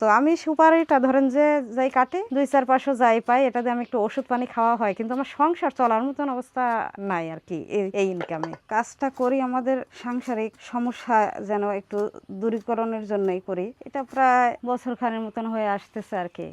তো আমি সুপারিটা ধরেন যে যাই কাটি 2-4-500 যাই পাই, এটা দিয়ে আমি একটু ওষুধ পানি খাওয়া হয়, কিন্তু আমার সংসার চলার মতন অবস্থা নাই আর কি। এই ইনকামে কাজটা করি আমাদের সাংসারিক সমস্যা যেন একটু দূরীকরণের জন্যই করি। এটা প্রায় বছরখানেক মতন হয়ে আসতেছে আর কি।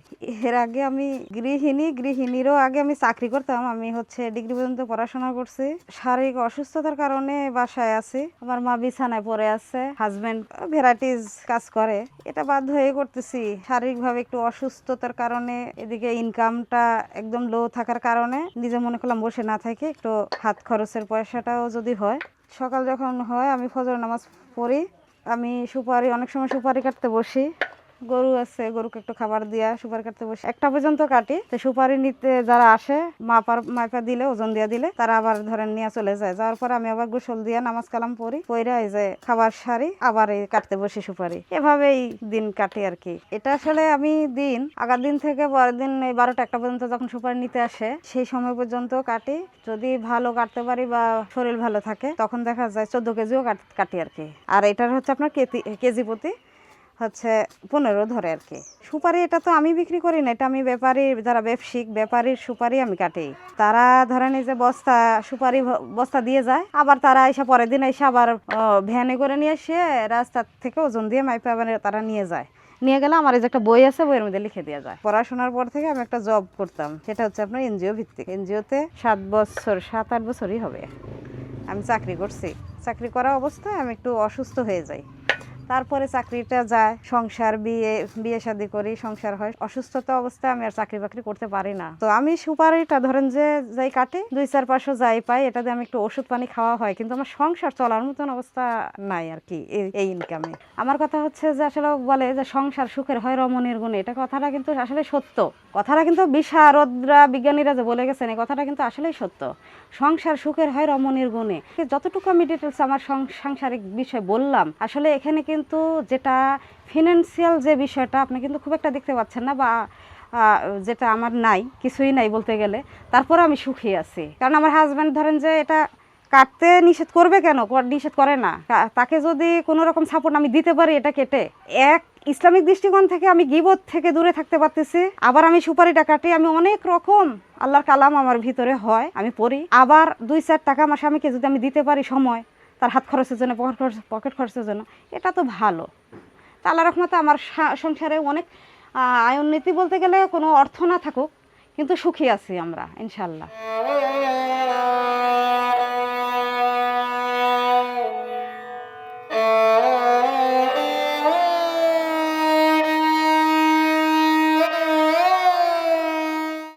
এর আগে আমি গৃহিণীরও আগে আমি চাকরি করতাম। আমি হচ্ছে ডিগ্রি পর্যন্ত পড়াশোনা করছি। শারীরিক অসুস্থতার কারণে বাসায় আছি। আমার মা বিছানায় পড়ে আছে, হাজবেন্ড ভ্যারাইটিস কাজ করে, এটা বাধ্য হয়ে করতেছি। শারীরিকভাবে একটু অসুস্থতার কারণে, এদিকে ইনকামটা একদম লো থাকার কারণে নিজে মনে করলাম বসে না থেকে একটু হাত খরচের পয়সাটাও যদি হয়। সকাল যখন হয় আমি ফজর নামাজ পড়ি, আমি অনেক সময় সুপারি কাটতে বসি। গরু আছে, গরুকে একটু খাবার দিয়া সুপারি কাটতে বসে 1টা পর্যন্ত কাটি। তো সুপারি নিতে যারা আসে মাপা দিলে, ওজন দিয়া দিলে, তারা আবার ধরেন নিয়ে চলে যায়। যাওয়ার পর আমি আবার গোসল দিয়া নামাজ কালাম পড়ি, পইরা এই যে খাবার সারি আবার এই কাটতে বসি সুপারি। এভাবেই দিন কাটি আর কি। এটা আসলে আমি আগার দিন থেকে পরের দিন এই 12টা-1টা পর্যন্ত যখন সুপারি নিতে আসে সেই সময় পর্যন্ত কাটি। যদি ভালো কাটতে পারি বা শরীর ভালো থাকে তখন দেখা যায় 14 কেজিও কাটি আর কি। আর এটার হচ্ছে আপনার কেজি প্রতি হচ্ছে 15 ধরে আর কি। সুপারি এটা তো আমি বিক্রি করি না, এটা আমি যারা ব্যাপারীর সুপারি আমি কাটি। তারা ধরেন এই যে সুপারি বস্তা দিয়ে যায়, আবার তারা এসে পরের দিন এসে আবার ভ্যানে করে নিয়ে এসে রাস্তা থেকে ওজন দিয়ে মাইপে আবার তারা নিয়ে যায়। নিয়ে গেলে আমার এই যে একটা বই আছে, বইয়ের মধ্যে লিখে দেওয়া যায়। পড়াশোনার পর থেকে আমি একটা জব করতাম, সেটা হচ্ছে আপনার এনজিও ভিত্তিক। এনজিওতে 7-8 বছরই হবে আমি চাকরি করছি। চাকরি করা অবস্থায় আমি একটু অসুস্থ হয়ে যাই। তারপরে চাকরিটা যায়, সংসার, বিয়ে শাদী করি, সংসার হয়। অসুস্থতা অবস্থায় আমি আর চাকরি বাকরি করতে পারি না। তো আমি সুপারিটা ধরেন যে যাই কাটি 2-4-500 যাই পাই, এটা দিয়ে আমি একটু ওষুধ পানি খাওয়া হয়, কিন্তু আমার সংসার চলার মতন অবস্থা নাই আর কি এই ইনকামে। আমার কথা হচ্ছে যে আসলে বলে যে সংসার সুখের হয় রমণীর গুণে, এটা কথাটা কিন্তু আসলে সত্য। কথাটা কিন্তু বিশারদরা, বিজ্ঞানীরা যে বলে গেছেন, এই কথাটা কিন্তু আসলেই সত্য। সংসার সুখের হয় রমণীর গুণে। যতটুকু আমি ডিটেলস আমার সাংসারিক বিষয় বললাম, আসলে এখানে কিন্তু যেটা ফিনান্সিয়াল যে বিষয়টা আপনি কিন্তু খুব একটা দেখতে পাচ্ছেন না, বা যেটা আমার নাই, কিছুই নাই বলতে গেলে, তারপরে আমি সুখী আছি। কারণ আমার হাজব্যান্ড ধরেন যে এটা কাটতে নিষেধ করবে কেন, নিষেধ করে না। তাকে যদি কোনো রকম সাপোর্ট আমি দিতে পারি এটা কেটে, ইসলামিক দৃষ্টিকোণ থেকে আমি গীবত থেকে দূরে থাকতে পারতেছি। আবার আমি সুপারিটা কাটি, আমি অনেক রকম আল্লাহর কালাম আমার ভিতরে হয়, আমি পড়ি। আবার 2-4 টাকা আমার স্বামীকে যদি আমি দিতে পারি সময়, তার হাত খরচের জন্য, পকেট খরচের জন্য, এটা তো ভালো। তা আল্লাহর রহমতে আমার সংসারে অনেক আয় উন্নতি বলতে গেলে কোনো অর্থ না থাকুক, কিন্তু সুখী আছি আমরা ইনশাল্লাহ।